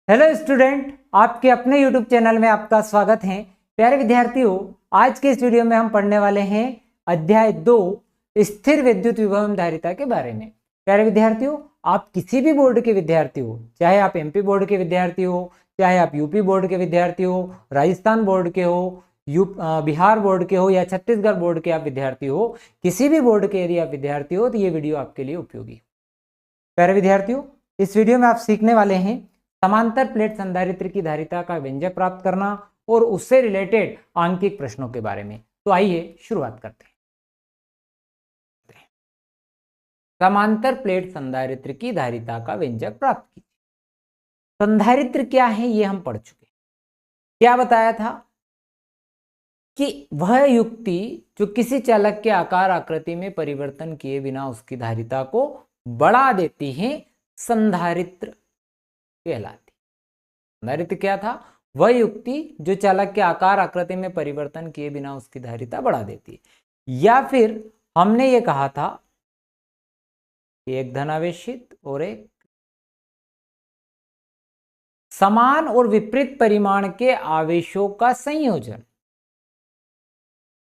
Hello student, आपके अपने YouTube channel में आपका स्वागत है। प्यारे विद्यार्थियों, आज के इस वीडियो में हम पढ़ने वाले हैं अध्याय 2 स्थिर विद्युत विभव धारिता के बारे में। प्यारे विद्यार्थियों, आप किसी भी बोर्ड के विद्यार्थी हो, चाहे आप एमपी बोर्ड के विद्यार्थी हो, चाहे आप यूपी बोर्ड के विद्यार्थी हो, राजस्थान बोर्ड के हो, बिहार बोर्ड के हो या छत्तीसगढ़ बोर्ड के आप विद्यार्थी हो, किसी भी बोर्ड के यदि आप विद्यार्थी हो तो ये वीडियो आपके लिए उपयोगी। प्यारे विद्यार्थियों, इस वीडियो में आप सीखने वाले हैं समांतर प्लेट संधारित्र की धारिता का व्यंजक प्राप्त करना और उससे रिलेटेड आंकिक प्रश्नों के बारे में। तो आइए शुरुआत करते हैं। समांतर प्लेट संधारित्र की धारिता का व्यंजक प्राप्त कीजिए। संधारित्र क्या है ये हम पढ़ चुके। क्या बताया था कि वह युक्ति जो किसी चालक के आकार आकृति में परिवर्तन किए बिना उसकी धारिता को बढ़ा देती है संधारित्र कहलाती। संधारित्र क्या था? वह युक्ति जो चालक के आकार आकृति में परिवर्तन किए बिना उसकी धारिता बढ़ा देती है। या फिर हमने ये कहा था कि एक धनावेशित और एक समान और विपरीत परिमाण के आवेशों का संयोजन,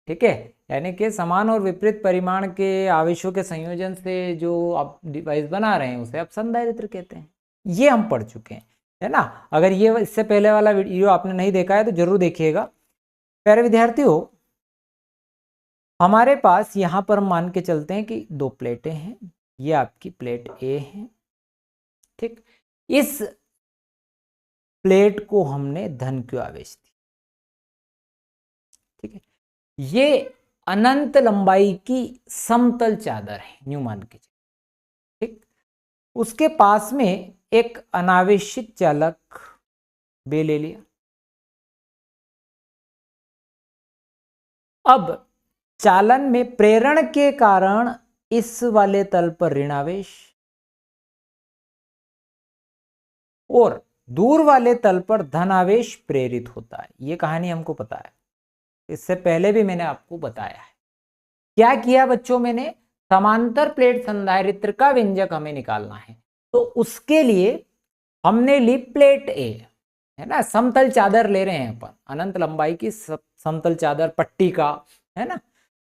ठीक है, यानी कि समान और विपरीत परिमाण के आवेशों के संयोजन से जो आप डिवाइस बना रहे हैं उसे आप संधारित्र कहते हैं। ये हम पढ़ चुके हैं, है ना। अगर ये इससे पहले वाला वीडियो आपने नहीं देखा है तो जरूर देखिएगा। प्यारे विद्यार्थियों, हमारे पास यहां पर हम मान के चलते हैं कि दो प्लेटें हैं। ये आपकी प्लेट ए है, ठीक। इस प्लेट को हमने धन क्यू आवेश दी, ठीक है। ये अनंत लंबाई की समतल चादर है, न्यू मान के, ठीक। उसके पास में एक अनावेशित चालक बे ले लिया। अब चालन में प्रेरण के कारण इस वाले तल पर ऋणावेश और दूर वाले तल पर धनावेश प्रेरित होता है। ये कहानी हमको पता है, इससे पहले भी मैंने आपको बताया है। क्या किया बच्चों मैंने? समांतर प्लेट संधारित्र का व्यंजक हमें निकालना है, तो उसके लिए हमने ली प्लेट ए, है ना। समतल चादर ले रहे हैं अपन, अनंत लंबाई की समतल चादर पट्टी का, है ना।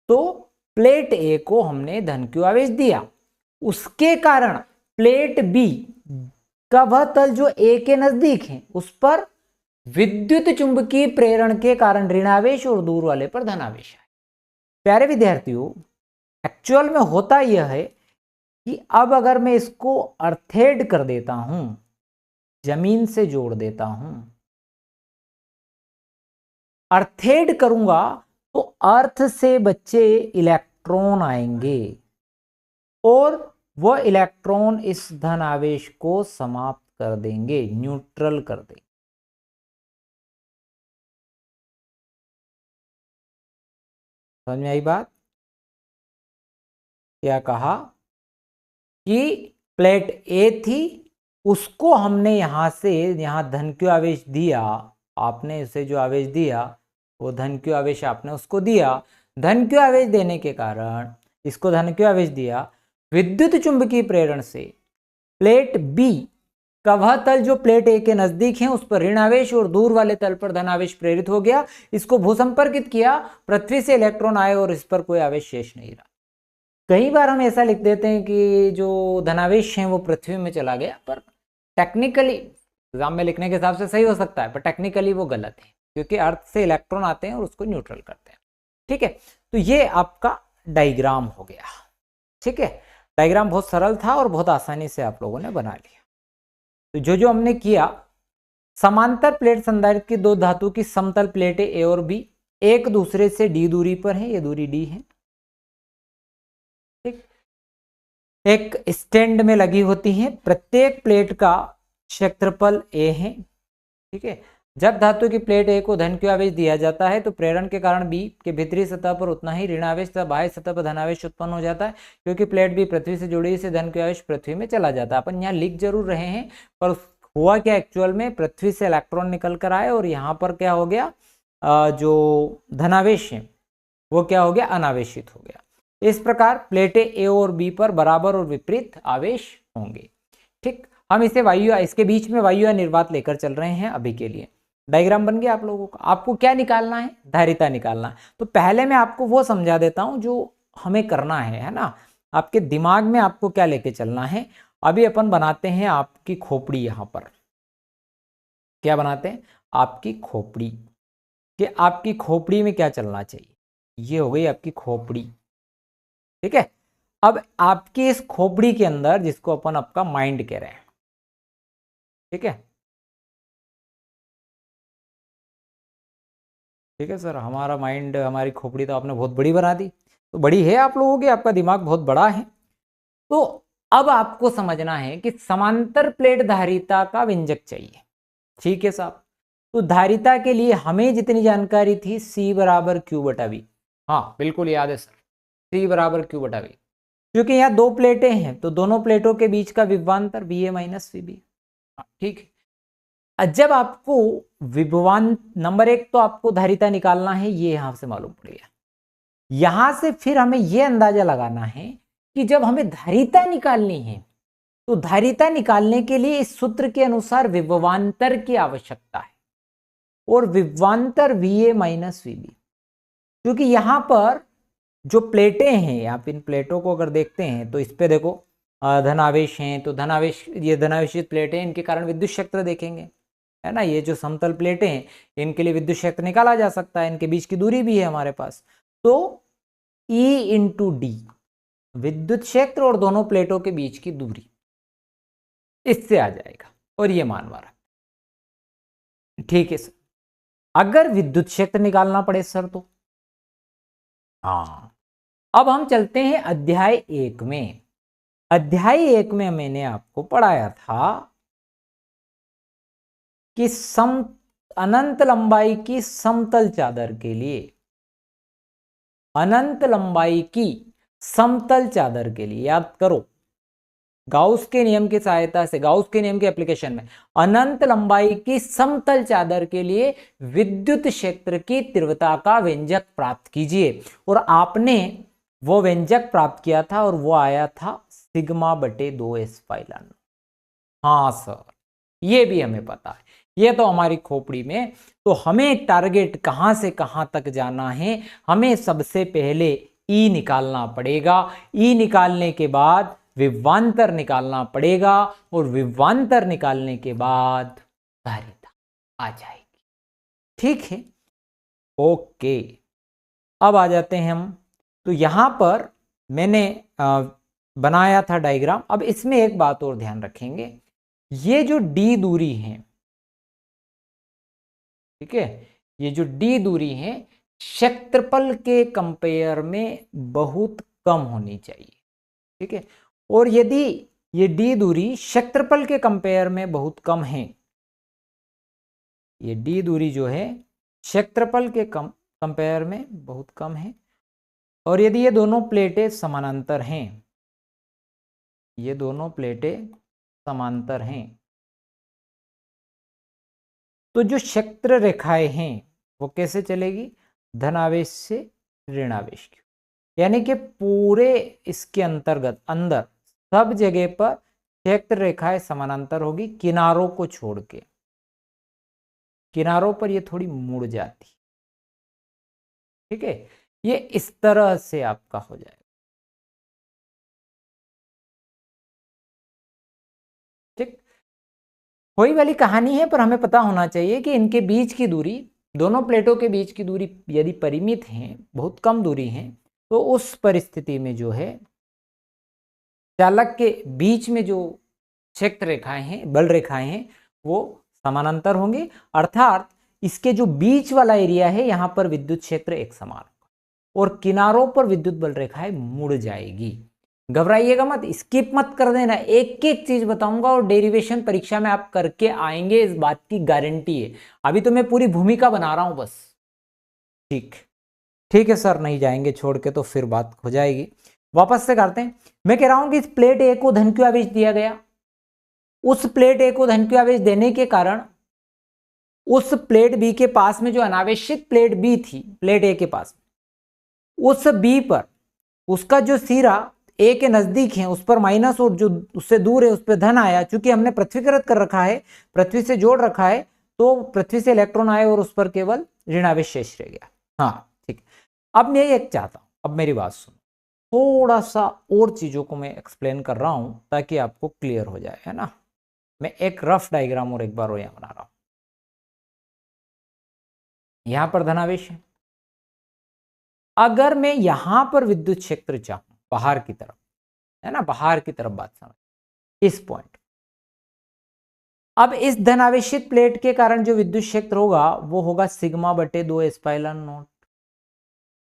तो प्लेट ए को हमने धन क्यू आवेश दिया। उसके कारण प्लेट बी का वह तल जो ए के नजदीक है उस पर विद्युत चुंबकीय प्रेरण के कारण ऋणावेश और दूर वाले पर धनावेश है। प्यारे विद्यार्थियों, एक्चुअल में होता यह है कि अब अगर मैं इसको अर्थेड कर देता हूं, जमीन से जोड़ देता हूं, अर्थेड करूंगा तो अर्थ से बच्चे इलेक्ट्रॉन आएंगे और वह इलेक्ट्रॉन इस धन आवेश को समाप्त कर देंगे, न्यूट्रल कर देंगे। समझ में आई बात? क्या कहा कि प्लेट ए थी, उसको हमने यहां से यहां धन क्यू आवेश दिया। आपने उसे जो आवेश दिया वो धन क्यू आवेश आपने उसको दिया। धन क्यू आवेश देने के कारण इसको धन क्यू आवेश दिया। विद्युत चुंबकीय प्रेरण से प्लेट बी का वह तल जो प्लेट ए के नजदीक है उस पर ऋण आवेश और दूर वाले तल पर धन आवेश प्रेरित हो गया। इसको भूसंपर्कित किया, पृथ्वी से इलेक्ट्रॉन आए और इस पर कोई आवेश शेष नहीं रहा। कई बार हम ऐसा लिख देते हैं कि जो धनावेश है वो पृथ्वी में चला गया, पर टेक्निकली एग्जाम में लिखने के हिसाब से सही हो सकता है, पर टेक्निकली वो गलत है, क्योंकि अर्थ से इलेक्ट्रॉन आते हैं और उसको न्यूट्रल करते हैं, ठीक है। तो ये आपका डायग्राम हो गया, ठीक है। डायग्राम बहुत सरल था और बहुत आसानी से आप लोगों ने बना लिया। तो जो हमने किया, समांतर प्लेट संधारित्र की दो धातु की समतल प्लेटें ए और बी एक दूसरे से डी दूरी पर है, ये दूरी डी है, ठीक। एक स्टैंड में लगी होती है। प्रत्येक प्लेट का क्षेत्रफल ए है, ठीक है। जब धातु की प्लेट ए को धन क्यू आवेश दिया जाता है तो प्रेरण के कारण बी के भीतरी सतह पर उतना ही ऋणावेश तथा बाह्य सतह पर धनावेश उत्पन्न हो जाता है। क्योंकि प्लेट बी पृथ्वी से जुड़ी इससे धन क्यू आवेश पृथ्वी में चला जाता है। अपन यहाँ लिख जरूर रहे हैं, पर हुआ क्या एक्चुअल में, पृथ्वी से इलेक्ट्रॉन निकल कर आए और यहाँ पर क्या हो गया, जो धनावेश है वो क्या हो गया, अनावेशित हो गया। इस प्रकार प्लेटें ए और बी पर बराबर और विपरीत आवेश होंगे, ठीक। हम इसे वायु, इसके बीच में वायु या निर्वात लेकर चल रहे हैं अभी के लिए। डायग्राम बन गया आप लोगों का। आपको क्या निकालना है? धारिता निकालना है। तो पहले मैं आपको वो समझा देता हूं जो हमें करना है ना। आपके दिमाग में आपको क्या लेके चलना है। अभी अपन बनाते हैं आपकी खोपड़ी। यहां पर क्या बनाते हैं? आपकी खोपड़ी। कि आपकी खोपड़ी में क्या चलना चाहिए? ये हो गई आपकी खोपड़ी, ठीक है। अब आपकी इस खोपड़ी के अंदर, जिसको अपन आपका माइंड कह रहे हैं, ठीक है, ठीक है सर, हमारा माइंड, हमारी खोपड़ी तो आपने बहुत बड़ी बना दी। तो बड़ी है आप लोगों की, आपका दिमाग बहुत बड़ा है। तो अब आपको समझना है कि समांतर प्लेट धारिता का व्यंजक चाहिए, ठीक है साहब। तो धारिता के लिए हमें जितनी जानकारी थी, C बराबर Q बटा V। हाँ बिल्कुल याद है सर, C बराबर Q बटा V। क्योंकि यहाँ दो प्लेटें हैं तो दोनों प्लेटों के बीच का विभवांतर VA माइनस VB, ठीक है। जब आपको विभवान नंबर 1 तो आपको धारिता निकालना है, ये यहां से मालूम पड़ गया। यहां से फिर हमें यह अंदाजा लगाना है कि जब हमें धारिता निकालनी है तो धारिता निकालने के लिए इस सूत्र के अनुसार विभवांतर की आवश्यकता है, और विभवांतर VA माइनस VB। क्योंकि यहां पर जो प्लेटें हैं, आप इन प्लेटों को अगर देखते हैं तो इस पे देखो धनावेश हैं, तो धनावेश, ये धनावेशित प्लेटें, इनके कारण विद्युत क्षेत्र देखेंगे, है ना। ये जो समतल प्लेटें हैं इनके लिए विद्युत क्षेत्र निकाला जा सकता है, इनके बीच की दूरी भी है हमारे पास। तो E इंटू डी विद्युत क्षेत्र और दोनों प्लेटों के बीच की दूरी, इससे आ जाएगा, और ये मान मारा, ठीक है सर। अगर विद्युत क्षेत्र निकालना पड़े सर तो हाँ, अब हम चलते हैं अध्याय 1 में। अध्याय 1 में मैंने आपको पढ़ाया था कि अनंत लंबाई की समतल चादर के लिए, अनंत लंबाई की समतल चादर के लिए, याद करो, गाउस के नियम की सहायता से, गाउस के नियम के एप्लीकेशन में, अनंत लंबाई की समतल चादर के लिए विद्युत क्षेत्र की तीव्रता का व्यंजक प्राप्त कीजिए। और आपने वो व्यंजक प्राप्त किया था और वो आया था सिग्मा बटे 2s फाइलन। हाँ सर, ये भी हमें पता है, ये तो हमारी खोपड़ी में। तो हमें टारगेट कहां से कहां तक जाना है, हमें सबसे पहले E निकालना पड़ेगा। E निकालने के बाद विभवांतर निकालना पड़ेगा, और विभवांतर निकालने के बाद धारिता आ जाएगी, ठीक है। ओके, अब आ जाते हैं हम। तो यहां पर मैंने बनाया था डायग्राम। अब इसमें एक बात और ध्यान रखेंगे, ये जो D दूरी है, ठीक है, ये जो D दूरी है क्षेत्रफल के कंपेयर में बहुत कम होनी चाहिए, ठीक है। और यदि ये D दूरी क्षेत्रफल के कंपेयर में बहुत कम है, ये D दूरी जो है क्षेत्रफल के कंपेयर में बहुत कम है, और यदि ये दोनों प्लेटें समानांतर हैं, ये दोनों प्लेटें समांतर हैं, तो जो क्षेत्र रेखाएं हैं वो कैसे चलेगी? धनावेश से ऋणावेश की, यानी कि पूरे इसके अंतर्गत, अंदर सब जगह पर क्षेत्र रेखाएं समानांतर होगी, किनारों को छोड़ के। किनारों पर ये थोड़ी मुड़ जाती, ठीक है। ये इस तरह से आपका हो जाएगा, ठीक। वही वाली कहानी है, पर हमें पता होना चाहिए कि इनके बीच की दूरी, दोनों प्लेटों के बीच की दूरी यदि परिमित है, बहुत कम दूरी है, तो उस परिस्थिति में जो है चालक के बीच में जो क्षेत्र रेखाएं हैं, बल रेखाएं हैं, वो समानांतर होंगे। अर्थात इसके जो बीच वाला एरिया है, यहां पर विद्युत क्षेत्र एक समान होगा, और किनारों पर विद्युत बल रेखाएं मुड़ जाएगी। घबराइएगा मत, स्किप मत कर देना, एक एक चीज बताऊंगा, और डेरिवेशन परीक्षा में आप करके आएंगे, इस बात की गारंटी है। अभी तो मैं पूरी भूमिका बना रहा हूं बस, ठीक, ठीक है सर, नहीं जाएंगे छोड़ के तो फिर बात हो जाएगी। वापस से करते हैं। मैं कह रहा हूं कि इस प्लेट ए को धन क्यू आवेश दिया गया, उस प्लेट ए को धन क्यू आवेश देने के कारण उस प्लेट बी के पास में जो अनावेशित प्लेट बी थी, प्लेट ए के पास, उस बी पर उसका जो सिरा ए के नजदीक हैं उस पर माइनस और जो उससे दूर है उस पर धन आया, चूंकि हमने पृथ्वीकृत कर रखा है, पृथ्वी से जोड़ रखा है, तो पृथ्वी से इलेक्ट्रॉन आए और उस पर केवल ऋणावेश शेष रह गया। हाँ ठीक। अब मैं एक चाहता हूं, अब मेरी बात सुनो, थोड़ा सा और चीजों को मैं एक्सप्लेन कर रहा हूं ताकि आपको क्लियर हो जाए, है ना। मैं एक रफ डायग्राम और एक बार और यहां बना रहा हूं। यहां पर धनावेश है, अगर मैं यहां पर विद्युत क्षेत्र चाहूं बाहर की तरफ, है ना, बाहर की तरफ बात समझ, इस पॉइंट, अब इस धनावेशित प्लेट के कारण जो विद्युत क्षेत्र होगा वो होगा सिग्मा बटे 2 एप्सिलॉन नॉट।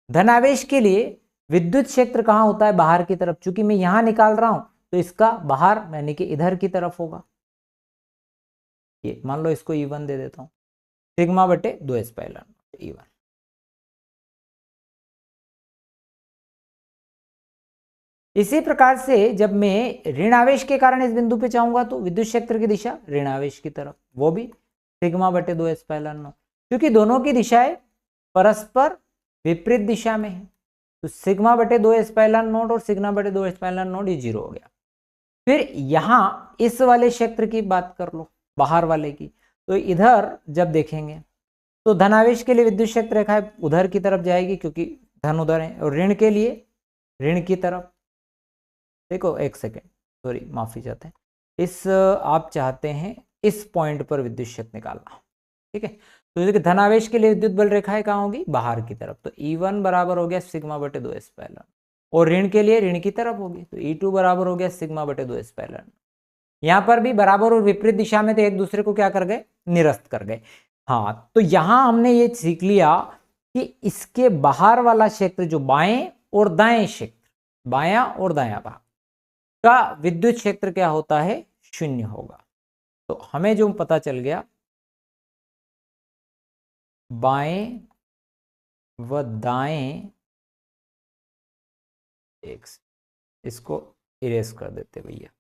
धनावेश के लिए विद्युत क्षेत्र कहां होता है, बाहर की तरफ, चूंकि मैं यहां निकाल रहा हूं तो इसका बाहर यानी कि इधर की तरफ होगा। ये मान लो इसको E1 दे देता हूं, सिग्मा बटे 2 एप्सिलॉन E1। इसी प्रकार से जब मैं ऋण आवेश के कारण इस बिंदु पे चाहूंगा तो विद्युत क्षेत्र की दिशा ऋण आवेश की तरफ, वो भी सिग्मा बटे 2 एप्सिलॉन नॉट, क्योंकि दोनों की दिशाएं परस्पर विपरीत दिशा में है, तो सिग्मा बटे 2 एप्सिलॉन नॉट और सिग्मा बटे 2 एप्सिलॉन नॉट ये 0 हो गया। फिर यहां इस वाले क्षेत्र की बात कर लो, बाहर वाले की, तो इधर जब देखेंगे तो धनावेश के लिए विद्युत क्षेत्र रेखा उधर की तरफ जाएगी क्योंकि धन उधर है, और ऋण के लिए ऋण की तरफ। देखो एक सेकेंड, सॉरी माफी चाहते हैं, इस आप चाहते हैं इस पॉइंट पर विद्युत क्षेत्र निकालना, ठीक है। तो देखिए धनावेश के लिए विद्युत बल रेखाएं कहाँ होगी, बाहर की तरफ, तो E1 बराबर हो गया सिग्मा बटे 2 एप्सिलॉन, और ऋण के लिए ऋण की तरफ होगी, तो E2 बराबर हो गया सिग्मा बटे 2 एप्सिलॉन। यहाँ पर भी बराबर और विपरीत दिशा में, तो एक दूसरे को क्या कर गए, निरस्त कर गए। हाँ, तो यहां हमने ये सीख लिया कि इसके बाहर वाला क्षेत्र जो बाएं और दाएं क्षेत्र, बायां और दायां भाग का विद्युत क्षेत्र क्या होता है, शून्य होगा। तो हमें जो पता चल गया, बाएं व दाएं, एक इसको इरेज कर देते भैया,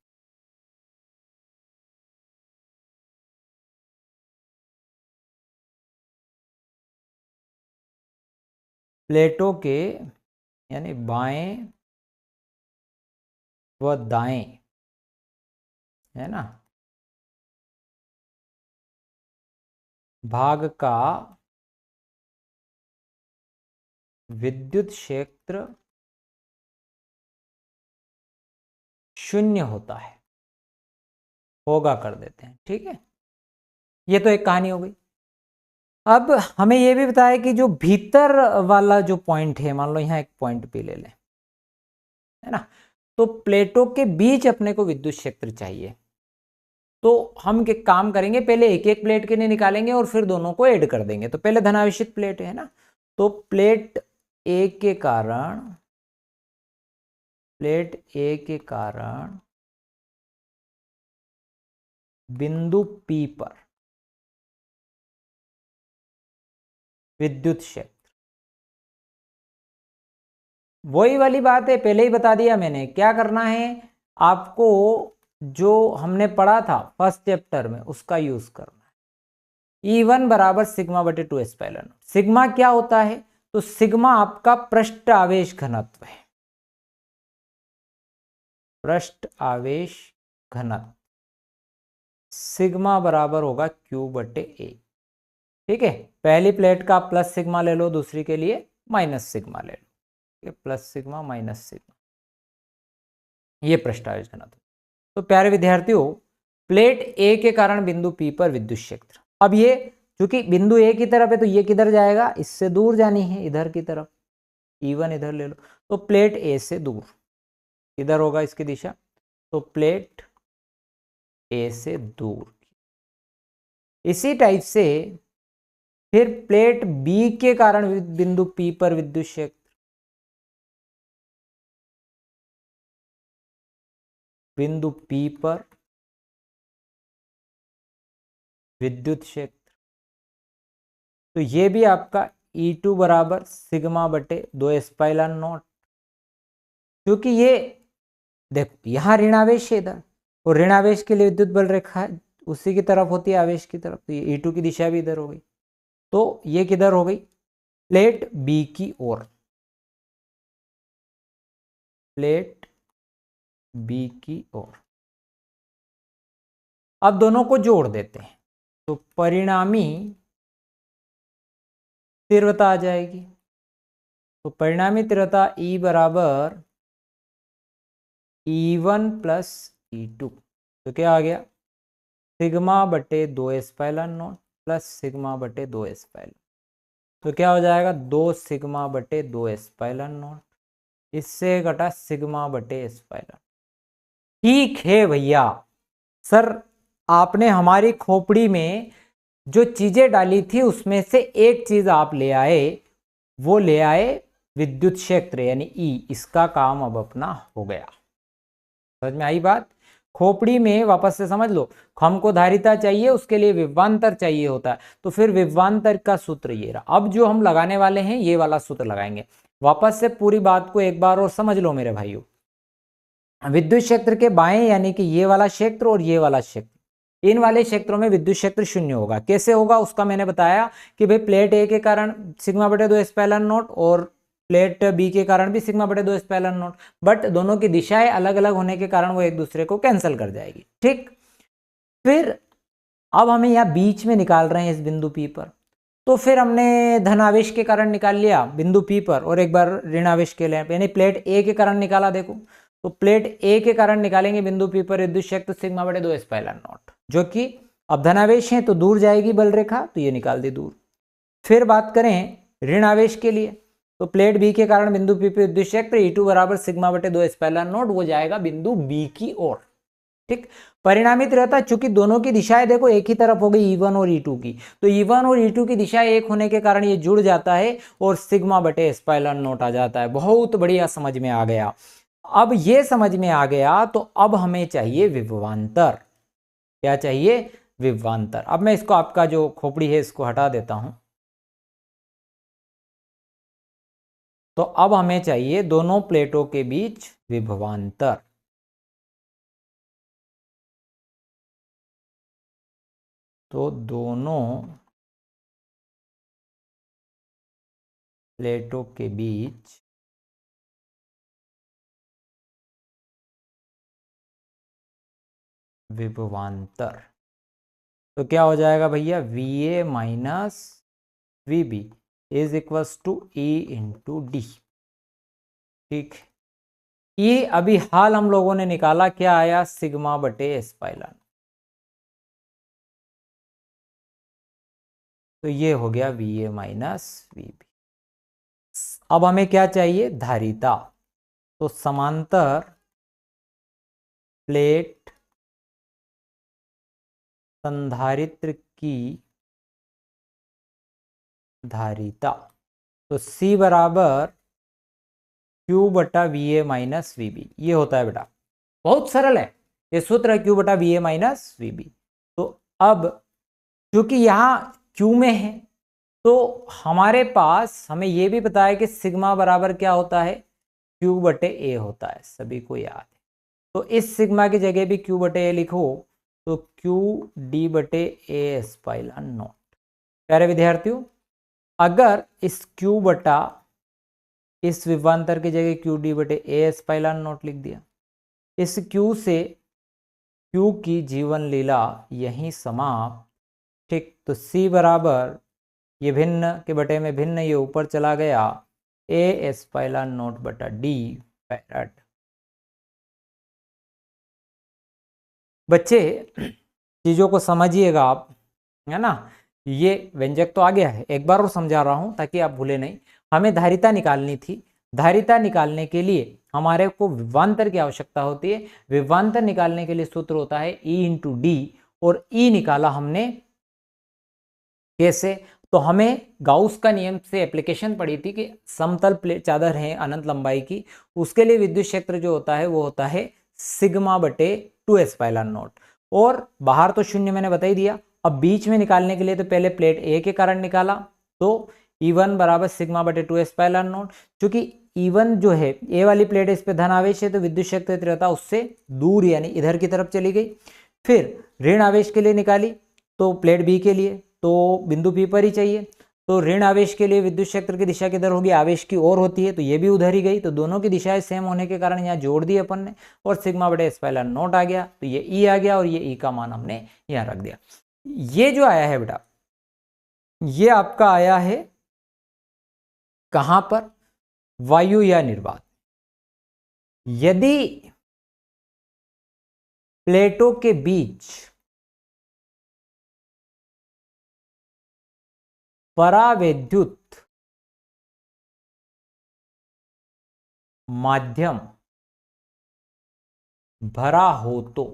प्लेटों के यानी बाएं व दाएं, है ना, भाग का विद्युत क्षेत्र शून्य होता है, होगा कर देते हैं, ठीक है। ये तो एक कहानी हो गई। अब हमें यह भी बताया कि जो भीतर वाला जो पॉइंट है, मान लो यहां एक पॉइंट भी ले लें, है ना, तो प्लेटों के बीच अपने को विद्युत क्षेत्र चाहिए, तो हम क्या काम करेंगे, पहले एक एक प्लेट के लिए निकालेंगे और फिर दोनों को ऐड कर देंगे। तो पहले धनावेशित प्लेट है ना, तो प्लेट ए के कारण, प्लेट ए के कारण बिंदु P पर विद्युत क्षेत्र, वही वाली बात है, पहले ही बता दिया मैंने, क्या करना है आपको, जो हमने पढ़ा था फर्स्ट चैप्टर में उसका यूज करना है। E1 बराबर सिग्मा बटे 2 एप्सिलॉन। सिग्मा क्या होता है, तो सिग्मा आपका पृष्ठ आवेश घनत्व है, पृष्ठ आवेश घनत्व, सिग्मा बराबर होगा Q बटे A, ठीक है। पहली प्लेट का प्लस सिग्मा ले लो, दूसरी के लिए माइनस सिग्मा ले लो, प्लस सिग्मा माइनस सिग्मा, ये पृष्ठ आवेश घनत्व। तो प्यारे विद्यार्थियों, प्लेट ए के कारण बिंदु P पर विद्युत क्षेत्र, अब ये चूंकि बिंदु ए की तरफ है तो ये किधर जाएगा, इससे दूर जानी है, इधर की तरफ, E1 इधर ले लो, तो प्लेट ए से दूर इधर होगा इसकी दिशा, तो प्लेट ए से दूर। इसी टाइप से फिर प्लेट बी के कारण बिंदु P पर विद्युत क्षेत्र, बिंदु P पर विद्युत क्षेत्र, तो ये भी आपका E2 बराबर सिग्मा बटे 2 एप्सिलॉन नॉट, क्योंकि ये देखो यहां ऋणावेश है इधर, और ऋणावेश के लिए विद्युत बल रेखा है उसी की तरफ होती है आवेश की तरफ, तो ये E2 की दिशा भी इधर हो गई, तो ये किधर हो गई, प्लेट बी की ओर, प्लेट बी की ओर। अब दोनों को जोड़ देते हैं तो परिणामी तीव्रता आ जाएगी। तो परिणामी तीव्रता E बराबर E1 प्लस E2। तो क्या आ गया, सिग्मा बटे 2 एस्पाइलन नॉट प्लस सिग्मा बटे 2 एस्पाइलन। तो क्या हो जाएगा, 2 सिग्मा बटे 2 एस्पाइलन नॉट, इससे घटा सिग्मा बटे एस्पाइलन। ठीक है भैया, सर आपने हमारी खोपड़ी में जो चीजें डाली थी उसमें से एक चीज आप ले आए, वो ले आए विद्युत क्षेत्र यानी ई। इसका काम अब अपना हो गया। समझ में आई बात? खोपड़ी में वापस से समझ लो, हमको धारिता चाहिए, उसके लिए विभवांतर चाहिए होता है। तो फिर विभवांतर का सूत्र ये रहा। अब जो हम लगाने वाले हैं ये वाला सूत्र लगाएंगे। वापस से पूरी बात को एक बार और समझ लो मेरे भाइयों। विद्युत क्षेत्र के बाएं यानी कि ये वाला क्षेत्र और ये वाला क्षेत्र, इन वाले क्षेत्रों में विद्युत क्षेत्र शून्य होगा। कैसे होगा उसका मैंने बताया कि भाई प्लेट ए के कारण सिग्मा बटे 2 एस्पाइलन नॉट और प्लेट बी के कारण भी सिग्मा बटे 2 एस्पाइलन नॉट, बट दोनों की दिशाएं अलग अलग होने के कारण वो एक दूसरे को कैंसिल कर जाएगी। ठीक, फिर अब हमें यहाँ बीच में निकाल रहे हैं इस बिंदु पी पर। तो फिर हमने धनावेश के कारण निकाल लिया बिंदु पी पर और एक बार ऋणावेश के लिए यानी प्लेट ए के कारण निकाला। देखो तो प्लेट ए के कारण निकालेंगे बिंदु पी पर विद्युत क्षेत्र सिग्मा बटे 2 एस्पाइलन नॉट, जो कि अब धनावेश है तो दूर जाएगी बल रेखा, तो ये निकाल दी दूर। फिर बात करें ऋणावेश के लिए, तो प्लेट बी के कारण बिंदु पी पर विद्युत क्षेत्र E2 बराबर सिग्मा बटे 2 एस्पाइलन नॉट, वो जाएगा बिंदु बी की ओर। ठीक, परिणामी तीव्रता चूंकि दोनों की दिशाएं देखो एक ही तरफ हो गई E1 और E2 की, तो E1 और E2 की दिशाएं एक होने के कारण ये जुड़ जाता है और सिग्मा बटे एस्पाइलन नॉट आ जाता है। बहुत बढ़िया, समझ में आ गया। अब ये समझ में आ गया तो अब हमें चाहिए विभवांतर। क्या चाहिए? विभवांतर। अब मैं इसको आपका जो खोपड़ी है इसको हटा देता हूं। तो अब हमें चाहिए दोनों प्लेटों के बीच विभवांतर। तो दोनों प्लेटों के बीच विभवांतर, तो क्या हो जाएगा भैया, VA minus VB is equals to E into D. ठीक, ये अभी हाल हम लोगों ने निकाला, क्या आया, सिग्मा बटे एस्पाइलन। तो ये हो गया VA माइनस VB। अब हमें क्या चाहिए, धारिता। तो समांतर प्लेट संधारित्र की धारिता, तो C बराबर Q बटा VA माइनस VB, ये होता है बेटा। बहुत सरल है ये सूत्र है, Q बटा VA माइनस VB। तो अब क्योंकि यहाँ Q में है तो हमारे पास हमें ये भी पता है कि सिग्मा बराबर क्या होता है, Q बटे A होता है, सभी को याद है। तो इस सिग्मा की जगह भी Q बटे A लिखो तो Q D बटे A एस्पाइलन नॉट। प्यारे विद्यार्थियों, अगर इस Q बटा इस विभवांतर की जगह Q D बटे A एस्पाइलन नॉट लिख दिया, इस Q से Q की जीवन लीला यहीं समाप्त। ठीक, तो C बराबर ये भिन्न के बटे में भिन्न, ये ऊपर चला गया, A एस्पाइलन नॉट बटा D फैराड। बच्चे चीजों को समझिएगा आप, है ना। ये व्यंजक तो आ गया है, एक बार और समझा रहा हूं ताकि आप भूले नहीं। हमें धारिता निकालनी थी, धारिता निकालने के लिए हमारे को विभवांतर की आवश्यकता होती है। विभवांतर निकालने के लिए सूत्र होता है E इंटू डी, और E निकाला हमने कैसे, तो हमें गाउस का नियम से एप्लीकेशन पड़ी थी कि समतल प्लेट चादर है अनंत लंबाई की, उसके लिए विद्युत क्षेत्र जो होता है वो होता है सिग्मा बटे 2 एस्पाइलन नॉट, और बाहर तो शून्य मैंने बता ही दिया। अब बीच में निकालने के लिए तो पहले प्लेट ए के कारण निकाला, तो E1 बराबर सिग्मा बटे 2 एस्पाइलन नॉट। चूंकि E1 जो है ए वाली प्लेट है, इस पे धन आवेश है, तो विद्युत क्षेत्र तीव्रता उससे दूर यानी इधर की तरफ चली गई। फिर ऋण आवेश के लिए निकाली तो प्लेट बी के लिए तो बिंदु पी पर ही चाहिए, तो ऋण आवेश के लिए विद्युत क्षेत्र की दिशा किधर होगी, आवेश की ओर होती है, तो ये भी उधर ही गई, तो दोनों की दिशाएं सेम होने के कारण यहाँ जोड़ दी अपन ने और सिग्मा बटे एप्सिलॉन नॉट आ गया, तो ये ई आ गया और ये ई का मान हमने यहाँ रख दिया। ये जो आया है बेटा, ये आपका आया है कहां पर, वायु या निर्वात। यदि प्लेटों के बीच परावैद्युत माध्यम भरा हो तो,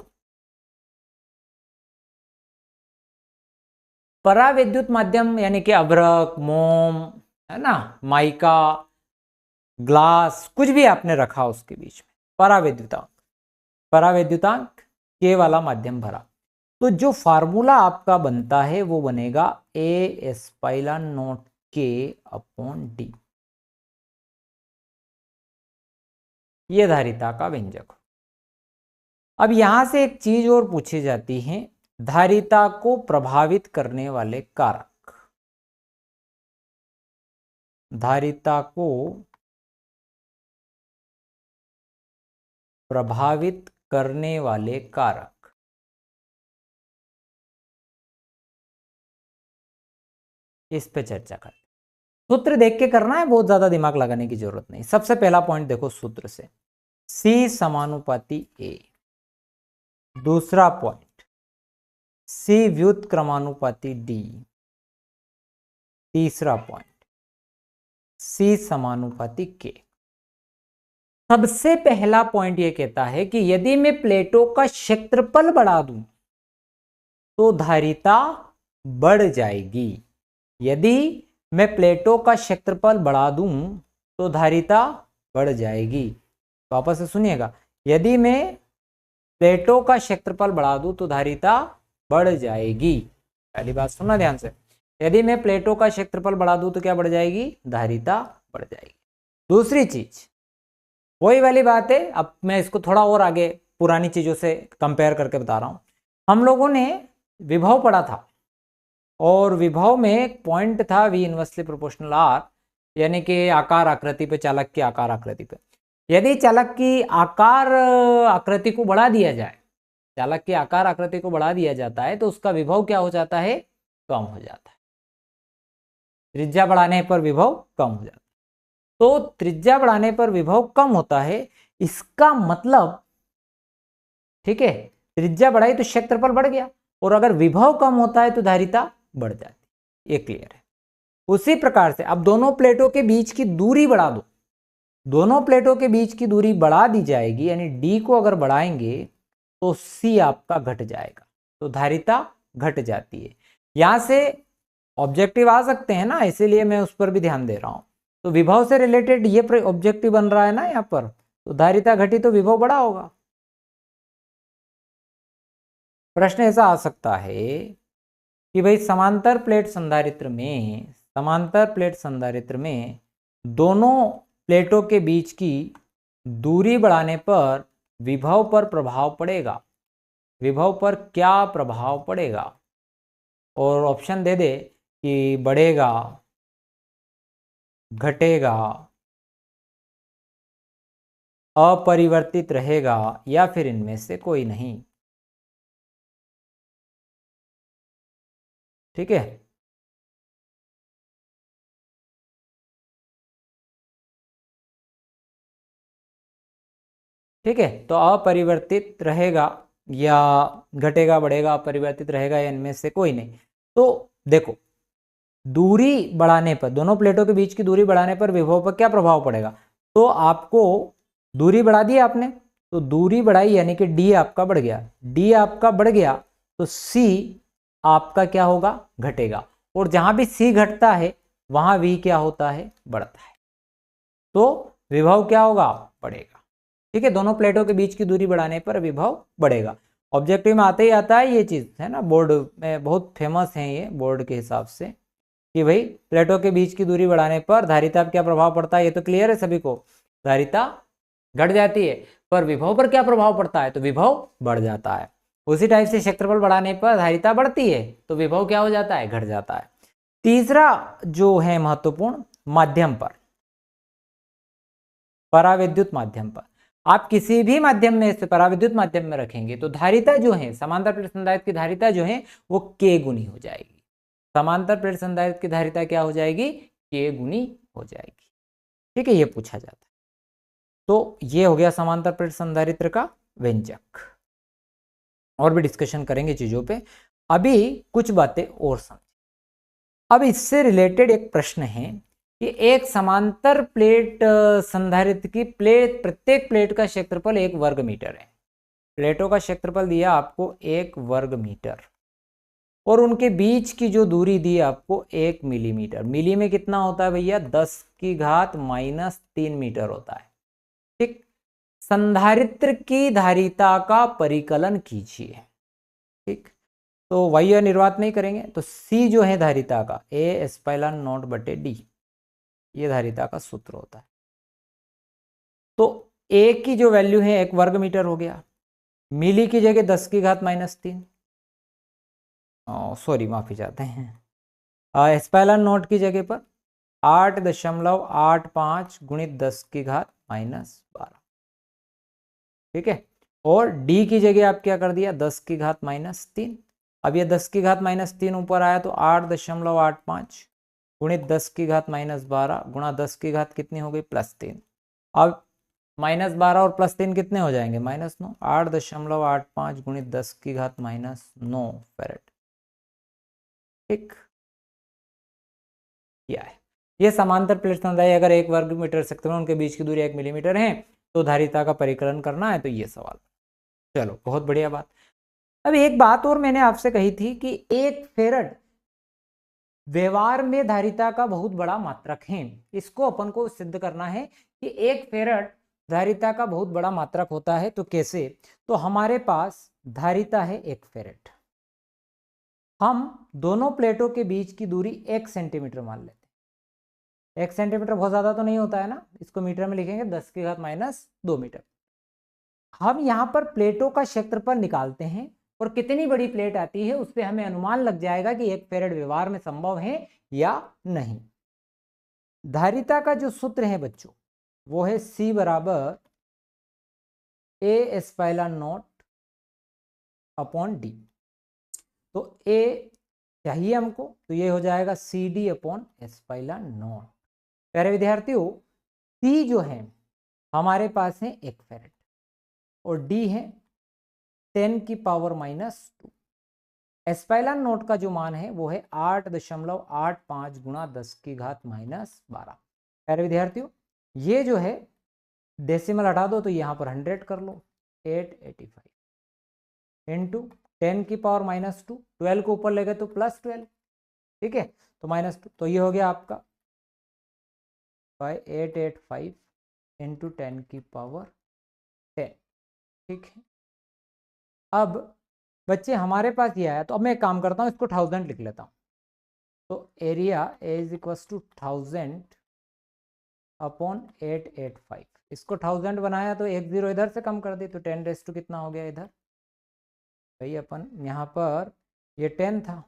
परावैद्युत माध्यम यानी कि अभ्रक, मोम, है ना, माइका, ग्लास, कुछ भी आपने रखा उसके बीच में, परावैद्युतांक, परावैद्युतांक के वाला माध्यम भरा, तो जो फार्मूला आपका बनता है वो बनेगा ए एप्सिलॉन नॉट के अपॉन डी। ये धारिता का व्यंजक। अब यहां से एक चीज और पूछी जाती है, धारिता को प्रभावित करने वाले कारक, धारिता को प्रभावित करने वाले कारक। इस पे चर्चा करते, सूत्र देख के करना है, बहुत ज्यादा दिमाग लगाने की जरूरत नहीं। सबसे पहला पॉइंट देखो सूत्र से, C समानुपाती A। दूसरा पॉइंट C व्युत क्रमानुपाती D। तीसरा पॉइंट C समानुपाती K। सबसे पहला पॉइंट यह कहता है कि यदि मैं प्लेटों का क्षेत्रफल बढ़ा दूं तो धारिता बढ़ जाएगी। यदि मैं प्लेटों का क्षेत्रफल बढ़ा दूं तो धारिता बढ़ जाएगी। वापस से सुनिएगा, यदि मैं प्लेटों का क्षेत्रफल बढ़ा दूं तो धारिता बढ़ जाएगी। पहली बात सुनना ध्यान से, यदि मैं प्लेटों का क्षेत्रफल बढ़ा दूं तो क्या बढ़ जाएगी, धारिता बढ़ जाएगी। दूसरी चीज वही वाली बात है, अब मैं इसको थोड़ा और आगे पुरानी चीजों से कंपेयर करके बता रहा हूं। हम लोगों ने विभव पढ़ा था और विभव में एक पॉइंट था V इनवर्सली प्रोपोर्शनल R, यानी कि आकार आकृति पे, चालक की आकार आकृति पे। यदि चालक की आकार आकृति को बढ़ा दिया जाए, चालक की आकार आकृति को बढ़ा दिया जाता है तो उसका विभव क्या हो जाता है, कम हो जाता है। त्रिज्या बढ़ाने पर विभव कम हो जाता है। तो त्रिज्या बढ़ाने पर विभव कम होता है, इसका मतलब, ठीक है, त्रिज्या बढ़ाई तो क्षेत्रफल बढ़ गया, और अगर विभव कम होता है तो धारिता बढ़ जाती है। ये क्लियर है। उसी प्रकार से अब दोनों प्लेटों के बीच की दूरी बढ़ा दो, दोनों प्लेटों के बीच की दूरी बढ़ा दी जाएगी, यानी डी को अगर बढ़ाएंगे तो सी आपका घट जाएगा, तो धारिता घट जाती है। यहां से ऑब्जेक्टिव आ सकते हैं ना, इसीलिए मैं उस पर भी ध्यान दे रहा हूं। तो विभव से रिलेटेड ये ऑब्जेक्टिव बन रहा है ना यहाँ पर, तो धारिता घटी तो विभव बढ़ा होगा। प्रश्न ऐसा आ सकता है कि भाई समांतर प्लेट संधारित्र में, समांतर प्लेट संधारित्र में दोनों प्लेटों के बीच की दूरी बढ़ाने पर विभव पर प्रभाव पड़ेगा, विभव पर क्या प्रभाव पड़ेगा, और ऑप्शन दे दे कि बढ़ेगा, घटेगा, अपरिवर्तित रहेगा या फिर इनमें से कोई नहीं। ठीक है, ठीक है, तो अपरिवर्तित रहेगा या घटेगा, बढ़ेगा, अपरिवर्तित रहेगा या इनमें से कोई नहीं। तो देखो, दूरी बढ़ाने पर, दोनों प्लेटों के बीच की दूरी बढ़ाने पर विभव पर क्या प्रभाव पड़ेगा, तो आपको दूरी बढ़ा दी आपने, तो दूरी बढ़ाई यानी कि डी आपका बढ़ गया, डी आपका बढ़ गया तो सी आपका क्या होगा, घटेगा, और जहां भी सी घटता है वहां वी क्या होता है, बढ़ता है, तो विभव क्या होगा, बढ़ेगा। ठीक है, दोनों प्लेटों के बीच की दूरी बढ़ाने पर विभव बढ़ेगा। ऑब्जेक्टिव में आते ही आता है ये चीज, है ना, बोर्ड में बहुत फेमस है ये बोर्ड के हिसाब से, कि भाई प्लेटों के बीच की दूरी बढ़ाने पर धारिता पर क्या प्रभाव पड़ता है, ये तो क्लियर है सभी को, धारिता घट जाती है, पर विभव पर क्या प्रभाव पड़ता है, तो विभव बढ़ जाता है। उसी टाइप से क्षेत्रफल बढ़ाने पर धारिता बढ़ती है तो विभव क्या हो जाता है, घट जाता है। तीसरा जो है महत्वपूर्ण, माध्यम पर, पराविद्युत माध्यम पर। आप किसी भी माध्यम में से पराविद्युत माध्यम में रखेंगे तो धारिता जो है, समांतर प्लेट संधारित्र की धारिता जो है वो K गुनी हो जाएगी। समांतर प्लेट संधारित्र की धारिता क्या हो जाएगी? K गुनी हो जाएगी। ठीक है, ये पूछा जाता है। तो ये हो गया समांतर प्लेट संधारित्र का व्यंजक। और भी डिस्कशन करेंगे चीजों पे, अभी कुछ बातें और समझ। अब इससे रिलेटेड एक प्रश्न है कि एक समांतर प्लेट संधारित्र की प्लेट, प्रत्येक प्लेट का क्षेत्रफल 1 वर्ग मीटर है। प्लेटों का क्षेत्रफल दिया आपको 1 वर्ग मीटर और उनके बीच की जो दूरी दी आपको 1 मिलीमीटर। मिली में कितना होता है भैया? 10⁻³ मीटर होता है। ठीक, संधारित्र की धारिता का परिकलन कीजिए। ठीक, तो वही निर्वात नहीं करेंगे तो C जो है धारिता का, A/0/d, ये धारिता का सूत्र होता है। तो A की जो वैल्यू है 1 वर्ग मीटर हो गया, मिली की जगह 10⁻³ सॉरी माफी चाहते हैं, एप्सिलॉन की जगह पर 8.85 × 10⁻12। ठीक है, और D की जगह आप क्या कर दिया? 10⁻³ अब ये 10⁻³ ऊपर आया तो 8.85 × 10⁻12 गुणा 10 की घात कितनी हो गई? +3। अब -12 और +3 कितने हो जाएंगे? -9। 8.85 × 10⁻9 फैरेड। ठीक, क्या है ये? समांतर प्लेट संधारित्र अगर 1 वर्ग मीटर क्षेत्रफल, उनके बीच की दूरी 1 मिलीमीटर है तो धारिता का परिकलन करना है, तो ये सवाल। चलो, बहुत बढ़िया बात। अब एक बात और मैंने आपसे कही थी कि 1 फेरड व्यवहार में धारिता का बहुत बड़ा मात्रक है। इसको अपन को सिद्ध करना है कि 1 फेरड धारिता का बहुत बड़ा मात्रक होता है। तो कैसे? तो हमारे पास धारिता है 1 फेरड, हम दोनों प्लेटों के बीच की दूरी 1 सेंटीमीटर मान लेते हैं। 1 सेंटीमीटर बहुत ज्यादा तो नहीं होता है ना, इसको मीटर में लिखेंगे 10⁻² मीटर। हम यहाँ पर प्लेटों का क्षेत्रफल निकालते हैं और कितनी बड़ी प्लेट आती है उससे हमें अनुमान लग जाएगा कि 1 फेरड व्यवहार में संभव है या नहीं। धारिता का जो सूत्र है बच्चों वो है C = A/0/d। तो A चाहिए हमको, तो ये हो जाएगा CD/ε0। प्यारे विद्यार्थियों, C जो है हमारे पास है 1 फेरड और D है 10⁻²। ε0 का जो मान है वो है 8.85 × 10⁻12। प्यारे विद्यार्थियों, ये जो है डेसिमल हटा दो तो यहाँ पर 100 कर लो, 885 इंटू 10⁻²। 12 को ऊपर ले गए तो +12। ठीक है, तो -2, तो ये हो गया आपका 885 इंटू 10⁻10। ठीक है, अब बच्चे हमारे पास ये आया, तो अब मैं एक काम करता हूँ, इसको 1000 लिख लेता हूँ। तो एरिया इज इक्वल टू 1000/885। इसको 1000 बनाया तो 1 0 इधर से कम कर दी तो 10 कितना हो गया इधर भाई? अपन यहाँ पर ये 10 था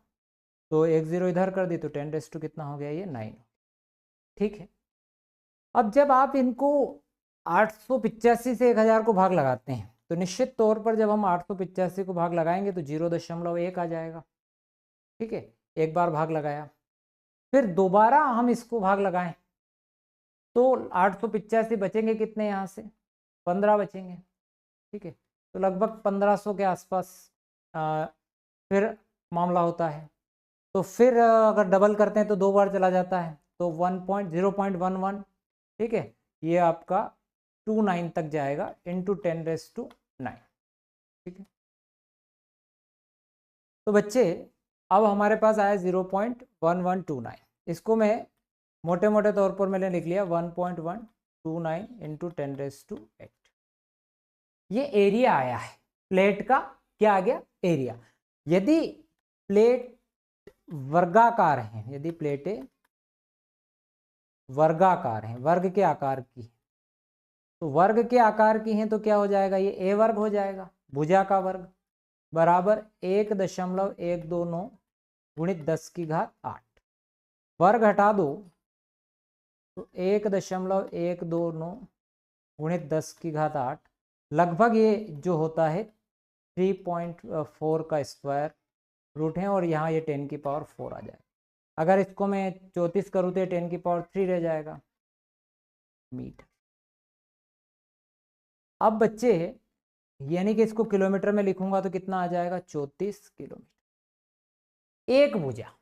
तो 1 0 इधर कर दी तो 10 कितना हो गया? ये 9। ठीक है, अब जब आप इनको 885 से 1000 को भाग लगाते हैं तो निश्चित तौर पर जब हम 885 को भाग लगाएंगे तो 0.1 आ जाएगा। ठीक है, एक बार भाग लगाया, फिर दोबारा हम इसको भाग लगाएं तो 885 बचेंगे कितने? यहाँ से 15 बचेंगे। ठीक है, तो लगभग 1500 के आसपास फिर मामला होता है। तो फिर अगर डबल करते हैं तो 2 बार चला जाता है तो 0.11। ठीक है, ये आपका 29 तक जाएगा इंटू 10⁻9। ठीक है, तो बच्चे अब हमारे पास आया 0.1129। इसको मैं मोटे मोटे तौर पर मैंने लिख लिया 1.129 इंटू 10⁻8। ये एरिया आया है प्लेट का। क्या आ गया? एरिया। यदि प्लेट वर्गाकार है, यदि प्लेटें वर्गाकार हैं, वर्ग के आकार की, तो वर्ग के आकार की हैं तो क्या हो जाएगा? ये A वर्ग हो जाएगा, भुजा का वर्ग, बराबर 1.129 × 10⁸ 8। वर्ग हटा दो तो 1.129 गुणित 10 की घात 8, लगभग ये जो होता है 3.4 का स्क्वायर रूट है, और यहाँ ये 10 की पावर 4 आ जाएगा। अगर इसको मैं 34 करूँ तो 10 की पावर 3 रह जाएगा मीटर। अब बच्चे यानी कि इसको किलोमीटर में लिखूंगा तो कितना आ जाएगा, 34 किलोमीटर। एक भुजा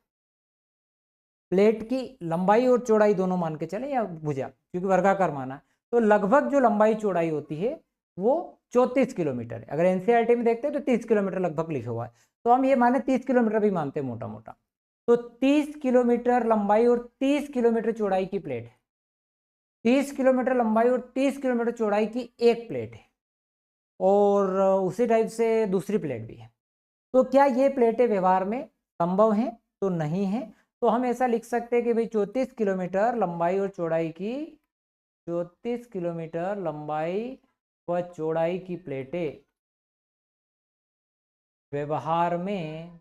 प्लेट की लंबाई और चौड़ाई दोनों मान के चले, या भुजा क्योंकि वर्गाकार माना, तो लगभग जो लंबाई चौड़ाई होती है वो 34 किलोमीटर है। अगर एनसीईआरटी में देखते हैं तो 30 किलोमीटर लगभग लिखा हुआ है, तो हम ये माने 30 किलोमीटर भी मानते हैं मोटा मोटा। तो 30 किलोमीटर लंबाई और 30 किलोमीटर चौड़ाई की प्लेट है। 30 किलोमीटर लंबाई और 30 किलोमीटर चौड़ाई की एक प्लेट है, और उसी टाइप से दूसरी प्लेट भी है। तो क्या ये प्लेटें व्यवहार में संभव हैं? तो नहीं है। तो हम ऐसा लिख सकते हैं कि भाई 34 किलोमीटर लंबाई और चौड़ाई की 34 किलोमीटर लंबाई व चौड़ाई की प्लेटें व्यवहार में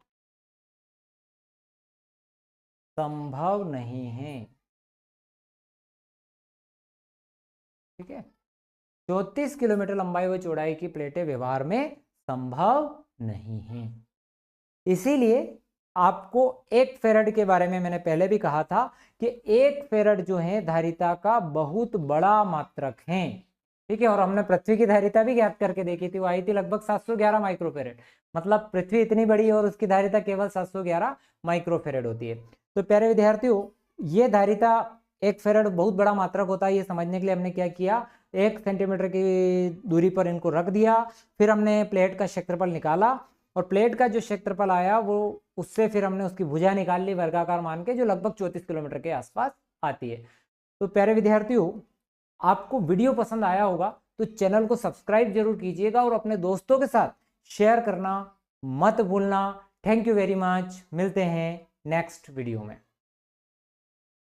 संभव नहीं है। ठीक है, 34 किलोमीटर लंबाई व चौड़ाई की प्लेटें व्यवहार में संभव नहीं है। इसीलिए आपको 1 फेरड के बारे में मैंने पहले भी कहा था कि 1 फेरड जो है धारिता का बहुत बड़ा मात्रक है। ठीक है, और हमने पृथ्वी की धारिता भी ज्ञात करके देखी थी, वो आई थी लगभग 711 माइक्रोफेरेड। मतलब पृथ्वी इतनी बड़ी है और उसकी धारिता केवल 711 माइक्रोफेरेड होती है। तो प्यारे विद्यार्थियों, ये धारिता 1 फेरड बहुत बड़ा मात्रक होता है, ये समझने के लिए हमने क्या किया, 1 सेंटीमीटर की दूरी पर इनको रख दिया, फिर हमने प्लेट का क्षेत्रफल निकाला, और प्लेट का जो क्षेत्रफल आया वो उससे फिर हमने उसकी भुजा निकाल ली वर्गाकार मान के, जो लगभग 34 किलोमीटर के आसपास आती है। तो प्यारे विद्यार्थियों, आपको वीडियो पसंद आया होगा तो चैनल को सब्सक्राइब जरूर कीजिएगा और अपने दोस्तों के साथ शेयर करना मत भूलना। थैंक यू वेरी मच, मिलते हैं नेक्स्ट वीडियो में।